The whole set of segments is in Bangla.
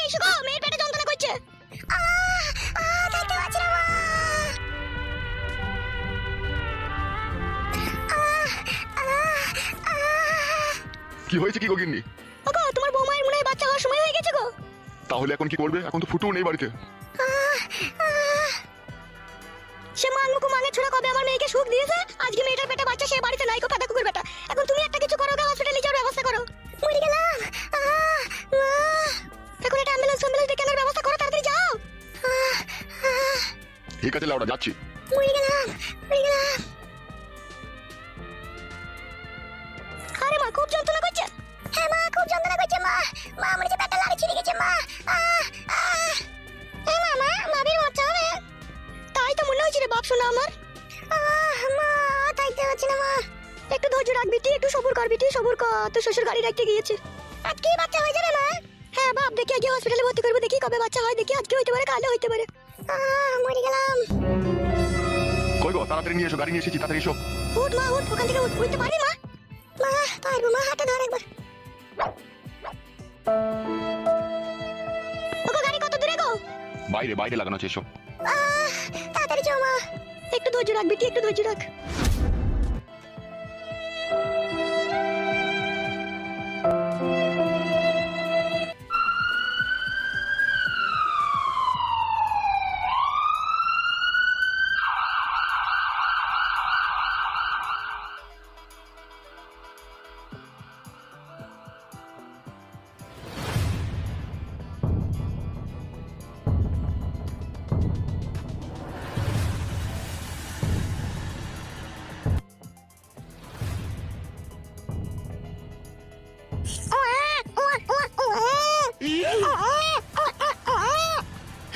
এসো গো, মেয়ের পেটে যন্ত্রণা করছে। থাকতে পারছি না মা। কি হয়েছে কি গগিন্নি? ওগো, তোমার বৌমায়ের মনে হয় বাচ্চা হওয়ার সময় হয়ে গেছে গো। তাহলে এখন কি করবে? এখন তো ফুটুও নেই বাড়িতে। সে মাংমুকু মাঙে ছোড়া কবে আমার মেয়েকে সুখ দিয়েছে, আজকে মেয়েটার পেটে বাচ্চা, সে বাড়িতে নাই গো পাতা কুকুর বেটা। এখন তুমি একটা কিছু করো গো, হসপিটালে যাওয়ার ব্যবস্থা করো। মরে গেলাম। এখন একটা অ্যাম্বুলেন্স ডেকে আনার ব্যবস্থা করো, তাড়াতাড়ি যাও। ঠিক আছে লাউডা, যাচ্ছি। মরে গেলাম, মরে গেলাম। আরে মা, খুব যন্ত্রণা করছে। হ্যাঁ মা, খুব যন্ত্রণা করছে মা। মা আমার যে পেটটা লাড়ি ছিঁড়ে গেছে মা। এই মা, মা বের বাচ্চা হবে। তাই তো মনে হচ্ছে রে বাপ শোনা আমার। মা তাইতে হচ্ছে না মা। একটু ধৈর্য রাখ বিটি, একটু সবুর কর বিটি, সবুর কর। তোর শ্বশুর গাড়ি রাখতে গিয়েছে। আজকে বাচ্চা হয়ে যাবে মা? হ্যাঁ বাপ, দেখি আজকে হসপিটালে ভর্তি করবো, দেখি কবে বাচ্চা হয়, দেখি আজকে হইতে পারে, কালও হইতে পারে। মরে গেলাম। কই গো, তাড়াতাড়ি নিয়ে এসো, গাড়ি নিয়ে এসেছি, তাড়াতাড়ি এসো। উঠ মা, উঠ, ওখান থেকে উঠ। উঠতে পারি মা? মা পারবো মা, হাতে ধর একবার। ওগো, গাড়ি কত দূরে গো? বাইরে বাইরে লাগানো আছে, এসো। তাড়াতাড়ি যাও মা। একটু ধৈর্য রাখ বিটি, একটু ধৈর্য রাখ।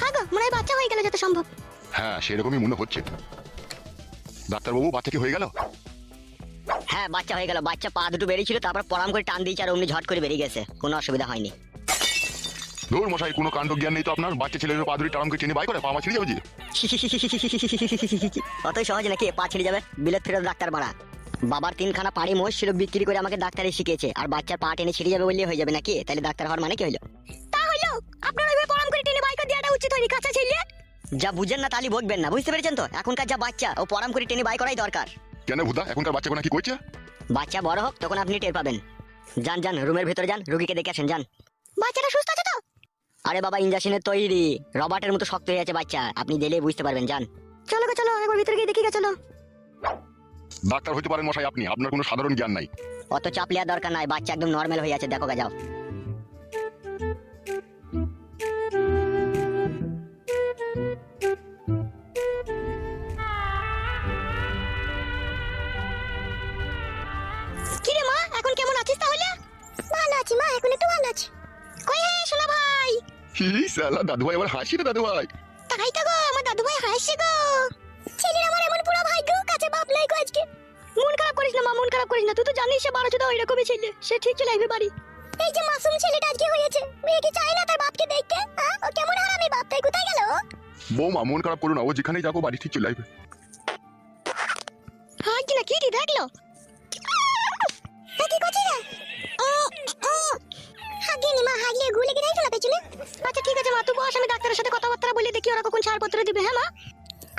হ্যাঁ গো, মনে হয় বাচ্চা হয়ে গেল যত সম্ভব। হ্যাঁ, সেরকমই মনে হচ্ছে। ডাক্তারবাবু, বাচ্চা কি হয়ে গেল? হ্যাঁ, বাচ্চা হয়ে গেল। বাচ্চা পা দুটো বেরিয়েছিল, তারপর পরাম করে টান দিয়েছে আর অমনি ঝট করে বেরিয়ে গেছে, কোনো অসুবিধা হয়নি। ধুর মশাই, কোনো কাণ্ড জ্ঞান নেই তো আপনার। বাচ্চা ছেলের পা দুটি টারামকে টেনে বাই করে পা আমার ছিঁড়ে যাবে যে। অতই সহজ নাকি পা ছিঁড়ে যাবে? বিলেত ফেরত ডাক্তার মারা। বাবার 3খানা পাড়ি মোষ ছিল, বিক্রি করে আমাকে ডাক্তারি শিখিয়েছে, আর বাচ্চার পা টেনে ছিঁড়ে যাবে বললেই হয়ে যাবে নাকি? তাহলে ডাক্তার হওয়ার মানে কি হলো? তা হলো, আপনার ওইভাবে পরাম করে টেনে বাইক দেওয়াটা উচিত হয়নি, কাঁচা ছেলে। যা বুঝেন না তালি বকবেন না, বুঝতে পেরেছেন তো? এখনকার যা বাচ্চা, ও পরাম করে টেনে বাই করাই দরকার। কেন ভুদা, এখনকার বাচ্চা কোনা কি করছে? বাচ্চা বড় হোক তখন আপনি টের পাবেন। যান যান, রুমের ভেতরে যান, রুগীকে দেখে আসেন, যান। বাচ্চাটা সুস্থ আছে তো? আরে বাবা, ইঞ্জেকশনের তৈরি, রবার্টের মতো শক্ত হয়ে আছে বাচ্চা, আপনি দিলেই বুঝতে পারবেন, যান। চলো গো, চলো একবার ভিতরে গিয়ে দেখি গো, চলো। ডাক্তার হইতে পারেন মশাই আপনি, আপনার কোনো সাধারণ জ্ঞান নাই। অত চাপ লিয়ার দরকার নাই, বাচ্চা একদম নর্মাল হয়ে আছে, দেখো গা, যাও। কি রে মা, এখন কেমন আছিস তাহলে? ভালো আছি মা, এখন একটু ভালো আছি। কই হে সোনা ভাই? হি সালা, দাদু ভাই আবার হাসি রে দাদু ভাই। তাই তো গো, আমার দাদু ভাই হাসছে গো। ছেলের আমার এমন পুরো ভাগ্য, কাছে বাপ নাই গো আজকে। মন খারাপ করিস না মা, মন খারাপ করিস না। তুই তো জানিস সে 12 ওই রকমই ছেলে, সে ঠিক চলে আসবে বাড়ি। এই যে মাসুম ছেলেটা আজকে হয়েছে, মেয়ে কি চায় না তার বাপকে দেখতে? ও কেমন হারামি বাপ, তাই কোথায় গেল? বৌমা মন খারাপ করো না, ও যেখানেই যাবো বাড়ি ঠিক চলে আসবে। হ্যাঁ কি না, কি দেখলো? কি করছিস রে? হাগিনি মা, হাগলে গুলে কি দেখছো না পেছনে? আচ্ছা ঠিক আছে মা, তুই বস, আমি ডাক্তারের সাথে কথাবার্তা বলে দেখি ওরা কখন ছাড়পত্র দিবে। হ্যাঁ মা,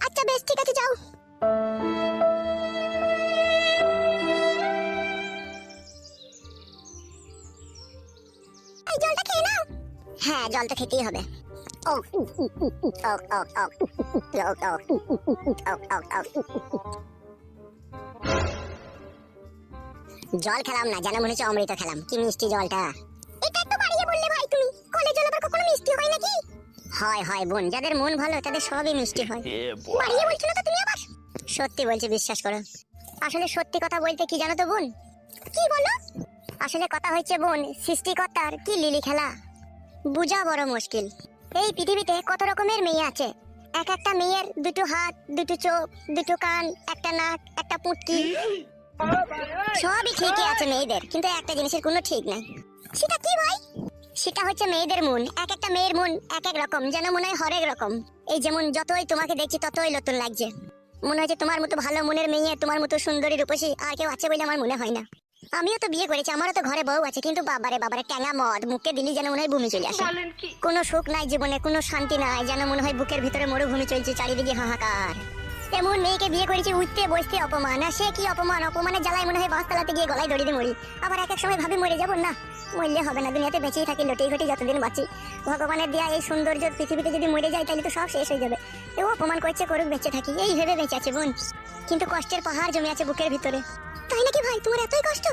আচ্ছা বেশ, ঠিক আছে, যাও। এই জলটা খেয়ে নাও। হ্যাঁ, জল তো খেতেই হবে। জল খেলাম না, যেন মনে হচ্ছে অমৃত খেলাম। কি মিষ্টি জলটা। এটা একটু বাড়িয়ে বললে ভাই তুমি, কলের জল আবার কখনো মিষ্টি হয় নাকি? হয় হয় বোন, যাদের মন ভালো তাদের সবই মিষ্টি হয়। বাড়িয়ে বলছো না তো তুমি আবার? সত্যি বলছি, বিশ্বাস করো। আসলে সত্যি কথা বলতে কি জানো তো বোন? কি বলো? আসলে কথা হচ্ছে বোন, সৃষ্টিকর্তার কি লিলি খেলা, বুঝা বড় মুশকিল। এই পৃথিবীতে কত রকমের মেয়ে আছে, এক একটা মেয়ের দুটো হাত, দুটো চোখ, দুটো কান, একটা নাক, একটা পুঁটকি, সবই ঠিকই আছে মেয়েদের, কিন্তু একটা জিনিসের কোনো ঠিক নাই। সেটা কি ভাই? সেটা হচ্ছে মেয়েদের মন। এক একটা মেয়ের মন এক এক রকম, যেন মনে হয় হরেক রকম। এই যেমন যতই তোমাকে দেখছি ততই নতুন লাগছে। মনে হচ্ছে তোমার মতো ভালো মনের মেয়ে, তোমার মতো সুন্দরী রূপসী আর কেউ আছে বলে আমার মনে হয় না। আমিও তো বিয়ে করেছি, আমারও তো ঘরে বউ আছে, কিন্তু বাবারে বাবারে ট্যাঙা মদ মুখে দিলি যেন মনে হয় ভূমি চলে আসে। কোনো সুখ নাই জীবনে, কোনো শান্তি নাই, যেন মনে হয় বুকের ভিতরে মরুভূমি চলছে, চারিদিকে হাহাকার। এমন মেয়েকে বিয়ে করেছি, উঠতে বসতে অপমান, আর সে কি অপমান, অপমানের জ্বালায় মনে হয় বাস চালাতে গিয়ে গলায় দড়ি দিয়ে মরি। আবার এক এক সময় ভাবি মরে যাবো, না মরলে হবে না, দুনিয়াতে বেঁচেই থাকি লটেই ঘটি যতদিন বাঁচি। ভগবানের দেয়া এই সৌন্দর্য পৃথিবীতে যদি মরে যায় তাহলে তো সব শেষ হয়ে যাবে। এও অপমান করছে, করুক, বেঁচে থাকি এই ভেবে বেঁচে আছে বোন, কিন্তু কষ্টের পাহাড় জমে আছে বুকের ভিতরে। তাই নাকি ভাই, তোমার এতই কষ্ট?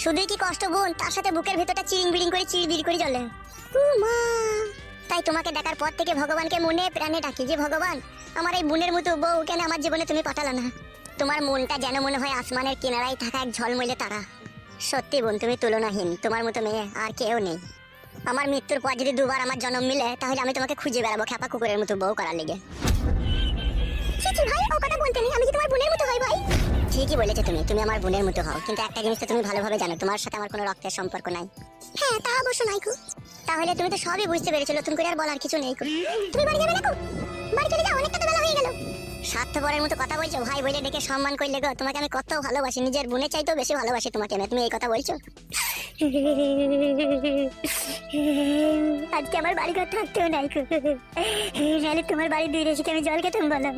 শুধুই কি কষ্ট বোন, তার সাথে বুকের ভিতরটা চিড়িং বিড়িং করে চিড়বিড় করে জ্বলে। মা, তাই তোমাকে দেখার পর থেকে ভগবানকে মনে প্রাণে ডাকি যে ভগবান, আমার এই বোনের মতো বউ কেন আমার জীবনে তুমি পাঠালে না। তোমার মনটা যেন মনে হয় আসমানের কিনারায় থাকা এক ঝলমলে তারা। সত্যি বোন, তুমি তুলনাহীন, তোমার মতো মেয়ে আর কেউ নেই। আমার মৃত্যুর পর যদি দুবার আমার জন্ম মিলে তাহলে আমি তোমাকে খুঁজে বেড়াবো খেপা কুকুরের মতো বউ করার লেগে। ভাই ও কথা বলতে নেই, আমি কি তোমার বোনের মতো হই ভাই? ঠিকই বলেছো তুমি, তুমি আমার বোনের মতো হও, কিন্তু একটা জিনিস তো তুমি ভালোভাবে জানো, তোমার সাথে আমার কোনো রক্তের সম্পর্ক নাই। হ্যাঁ তা অবশ্য নাই কো। তাহলে তুমি তো সবই বুঝতে পেরেছো, নতুন করে আর বলার কিছু নেই কো। তুমি বাড়ি যাবে না কো? বাড়ি চলে যাও, অনেকটা তো বেলা হয়ে গেল। স্বার্থপরের মতো কথা বলছো, ভাই বলে ডেকে সম্মান করলে গো, তোমাকে আমি কত ভালোবাসি, নিজের বোনের চাইতেও বেশি ভালোবাসি তোমাকে। তুমি এই কথা বলছো? আজকে আমার বাড়ি ঘর থাকতেও নাই কো, নাহলে তোমার বাড়ি দুই রেসিকে আমি জল খেতাম বলো।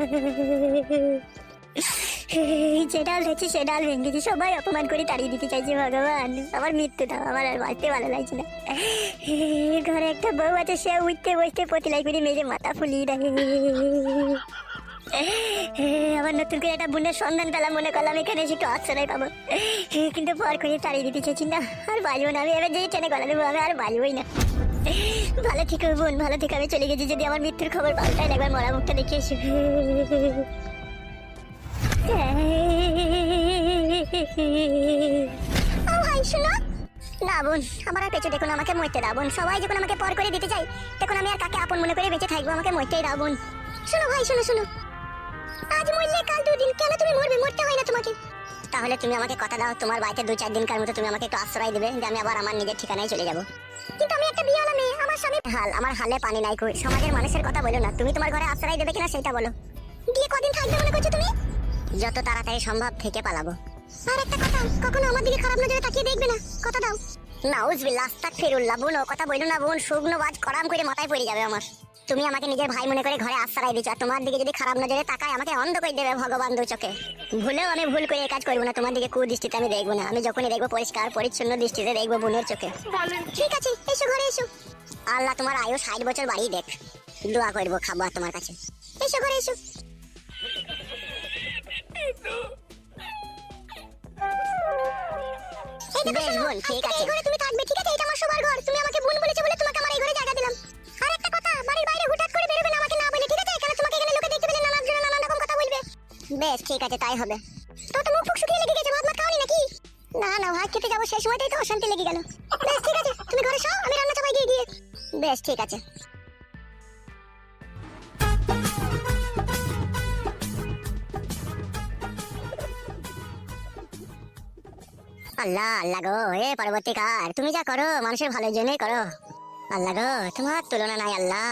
যে ডাল হচ্ছে সে ডাল ভেঙেছি, সবাই অপমান করে তাড়িয়ে দিতে চাইছে। ভগবান আমার মৃত্যু দাও, আমার আর বাঁচতে ভালো লাগছে না। ঘরে একটা বউ আছে, সে উঠতে বসতে পতিলাই করে মেরে মাথা ফুলিয়ে দেয়। আমার নতুন করে একটা বোনের সন্ধান পেলাম, মনে করলাম এখানে এসে একটু আশ্রয় পাবো, কিন্তু পর করে তাড়িয়ে দিতে চাইছি। না আর বাঁচবো না আমি, এবার যেই ট্রেনে গলা দেবো আমি আর বাঁচবই না। ভালো থেকো বোন, ভালো থেকে আমি চলে গেছি, যদি আমার মৃত্যুর খবর পাও তাহলে একবার মরা মুখটা দেখে এসো। ভাই শোনো না বোন, আমার আর পেছু দেখুন, আমাকে মরতে দাও বোন। সবাই যখন আমাকে পর করে দিতে চাই, তখন আমি আর কাকে আপন মনে করে বেঁচে থাকবো? আমাকে মরতেই দাও বোন। শোনো ভাই, শোনো শোনো, আজ মরলে কাল দুদিন, কেন তুমি মরবে? মরতে হয় না তোমাকে। তাহলে তুমি আমাকে কথা দাও, তোমার বাড়িতে 2-4 দিনকার মতো তুমি আমাকে একটু আশ্রয় দেবে, যে আমি আবার আমার নিজের ঠিকানায় চলে যাব। কিন্তু আমি একটা বিয়েওয়ালা মেয়ে, আমার স্বামী হাল, আমার হালে পানি নাই কই। সমাজের মানুষের কথা বলো না, তুমি তোমার ঘরে আশ্রয় দেবে কিনা সেটা বলো। গিয়ে কদিন থাকবে মনে করছো তুমি? যত তাড়াতাড়ি সম্ভব থেকে পালাবো। আর একটা কথা, কখনো আমার দিকে খারাপ নজরে তাকিয়ে দেখবে না, কথা দাও। নাউজুবিল্লাহ, আস্তাগফিরুল্লাহ। বোন ও কথা বইলো না বোন, শুকনো বাজ করাম করে মাথায় পড়ে যাবে আমার। তুমি আমাকে নিজের ভাই মনে করে ঘরে আশ্রয় দিচ্ছ, আর তোমার দিকে যদি খারাপ নজরে তাকায় আমাকে অন্ধ করে দেবে ভগবান দু চোখে। ভুলেও আমি ভুল করে কাজ করবো না, তোমার দিকে কুদৃষ্টিতে আমি দেখবো না। আমি যখনই দেখবো পরিষ্কার পরিচ্ছন্ন দৃষ্টিতে দেখবো বোনের চোখে। ঠিক আছে, এসো ঘরে এসো। আল্লাহ তোমার আয়ু 60 বছর বাড়িয়ে দেখ, দোয়া করবো, খাবো তোমার কাছে। এসো ঘরে এসো। বেশ বোন, ঠিক আছে। এই ঘরে তুমি থাকবে, ঠিক আছে? এটা আমার সবার ঘর, তুমি আমাকে বোন বলেছো বলে তোমাকে আমার এই ঘরে জায়গা দিলাম। আর একটা কথা, বাড়ির বাইরে হুটহাট করে বেরোবে না আমাকে না বলে, ঠিক আছে? কারণ তোমাকে এখানে লোকে দেখতে পেলে নানান জন নানান রকম কথা বলবে। বেশ ঠিক আছে, তাই হবে। তো মুখ ফুক শুকিয়ে লেগে গেছে, ভাত ভাত খাওনি নাকি? না না, ভাত খেতে যাবো সেই সময়টাই তো অশান্তি লেগে গেল। বেশ ঠিক আছে, তুমি ঘরে শোও, আমি রান্না চাপাই দিয়ে। বেশ ঠিক আছে। আল্লাহ আল্লাহ গো, এ পরবর্তীকার তুমি যা করো মানুষের ভালোর জন্যই করো। আল্লাহ গো, তোমার তুলনা নাই আল্লাহ।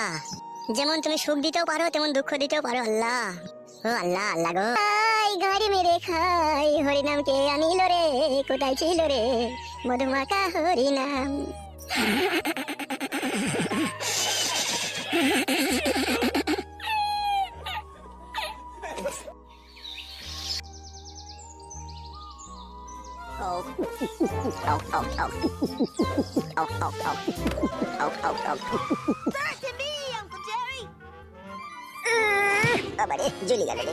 যেমন তুমি সুখ দিতেও পারো, তেমন দুঃখ দিতেও পারো আল্লাহ। ও আল্লাহ আল্লাহ গো। ঘরে মেরে খাই হরিনাম কে আনিল রে, কোথায় ছিল রে মধুমাকা হরিনাম। আবারে জ্বলি গেল রে।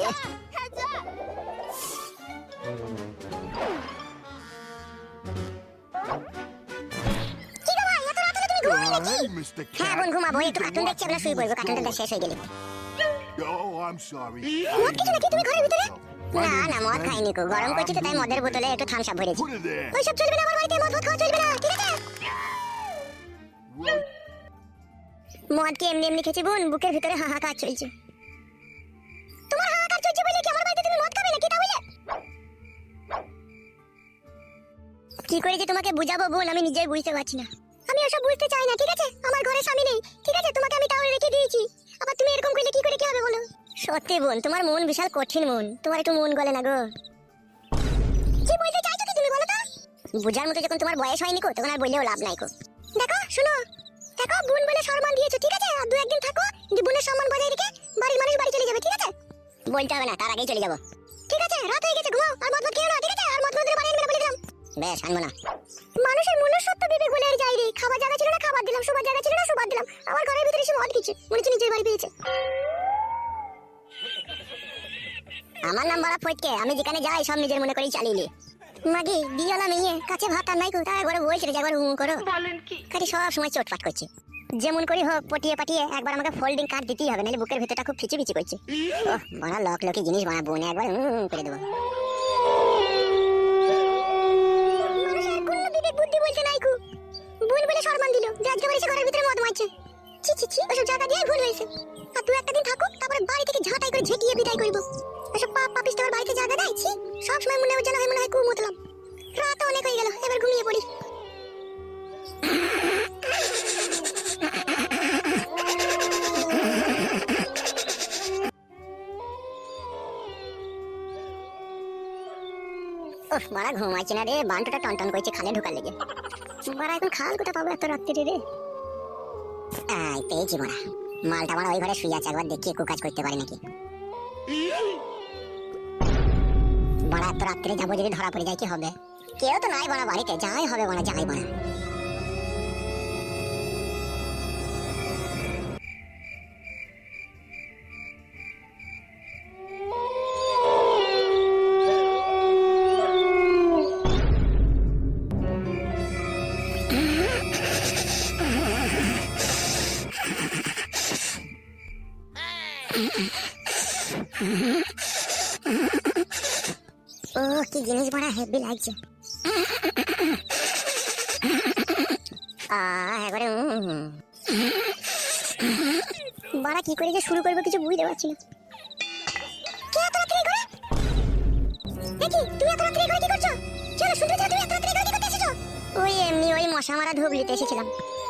হ্যাঁ বোন, ঘুমাবো, একটু কার্টুন দেখছি, আমরা শুয়ে পড়বো, কার্টুনটা শেষ হয়ে গেলে। মদ খেছো নাকি তুমি ঘরের ভিতরে? না না, মদ খাইনি কো, গরম করছি তো তাই মদের বোতলে একটু থামস আপ ভরেছি। ওইসব চলবে না, আমার বাড়িতে মদ খাওয়া চলবে না, ঠিক আছে? মদ কি এমনি এমনি খেয়েছি বোন, বুকের ভিতরে হাহাকার চলছে। তোমার হাহাকার চলছে বলে কি আমার বাড়িতে তুমি মদ খাবে নাকি তা বলে? কি করে যে তোমাকে বুঝাবো বোন, আমি নিজেই বুঝতে পারছি না। আমি ওসব বুঝতে চাই না, ঠিক আছে? আমার ঘরে স্বামী নেই, ঠিক আছে? তোমাকে আমি তাও রেখে দিয়েছি, আবার তুমি এরকম করলে কি করে কি হবে বলো? সত্যি বোন, তোমার মন বিশাল কঠিন মন, তোমার একটু মন গলে না গো। কি বলতে চাইছো কি তুমি বলো তো? বুঝার মতো যখন তোমার বয়স হয়নি কো তখন আর বললেও লাভ নাই কো। দেখো শোনো, দেখো বোন বলে সম্মান দিয়েছো ঠিক আছে, আর দু একদিন থাকো, যে বোনের সম্মান বজায় রেখে বাড়ির মানুষ বাড়ি চলে যাবে ঠিক আছে। বলতে হবে না, তার আগেই চলে যাবো। ঠিক আছে, রাত হয়ে গেছে, ঘুমাও, আর মদ খেও না ঠিক আছে, আর মদ বাড়ি আনবে না বলে দিলাম। বেশ, আনবো না। মানুষের মনুষ্যত্ব বিবেক বলে আর যাই রে, খাবার জায়গা ছিল না খাবার দিলাম, শোবার জায়গা ছিল না শোবার দিলাম, আমার ঘরের ভিতরে এসে মদ খেয়েছে, মনে হচ্ছে নিজের বাড়ি পেয়েছে। আমার নাম বড় ফটকে, আমি যেখানে যাই সব নিজের মনে করেই চালিয়ে নি। মাগি বিয়ালা মেয়ে কাছে ভাত আর নাই কো, তাই একবার বলছিল যে একবার হুম করো, বলেন কি খালি সব সময় চটপাট করছে। যেমন করি হোক পটিয়ে পাটিয়ে একবার আমাকে ফোল্ডিং কার্ড দিতেই হবে, নাহলে বুকের ভিতরটা খুব ফিচি ফিচি করছে। ওহ বড় লকি জিনিস বানা, বোনে একবার করে দেবো। মানুষের কোনো বিবেক বুদ্ধি বলতে নাই কো, বোন বলে সম্মান দিল, যে আজকে আমার এসে ঘরের ভিতরে মদ মারছে। ছি ছি ছি, ওসব জায়গা দিয়ে ভুল হয়েছে। আর তুই একটা দিন থাকো, তারপরে বাড়ি থেকে ঝাঁটাই করে ঝেঁটিয়ে বিদায় করব। এসব পাপ পাপিস তোমার বাড়িতে জায়গা দেয়, ছি সব সময় মনে হয় মনে হয় কুমতলাম। রাত অনেক হয়ে গেল, এবার ঘুমিয়ে পড়ি। ওহ মারা ঘুমাইছে না রে, বান্টুটা টনটন করছে খালে ঢোকার লেগে। মারা এখন খাল কোথা পাবো এত রাত্রি রে। পেয়েছি মারা, মালটা মারা ওই ঘরে শুয়ে আছে, একবার দেখি একটু কাজ করতে পারি নাকি। মারা এত রাত্রে যাবো, যদি ধরা পড়ে যায় কি হবে? কেউ তো নাই মারা বাড়িতে, যাই হবে মারা, যাই মারা। ও কি জিনিস বড় হেভি লাগছে। একবারে বড় কি করে যে শুরু করবো কিছু বুঝতে পারছি না। কে এত রাত্রে করে? দেখি তুমি এত রাত্রে করে কি করছো? চলো শুনতে চাও, তুমি এত রাত্রে করে কি করতে এসেছো? ওই এমনি ওই মশা মারা ধূপ নিতে এসেছিলাম।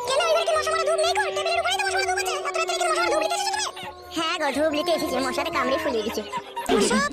কেন এবার কি মশা মারা ধূপ নেই গো? টেবিলের উপরেই তো মশা মারা ধূপ আছে, এত রাত্রে কি মশা মারা ধূপ নিতে এসেছো তুমি? হ্যাঁ গো, ধূপ নিতে এসেছি, মশারে কামড়ে ফুলিয়ে দিচ্ছে। সব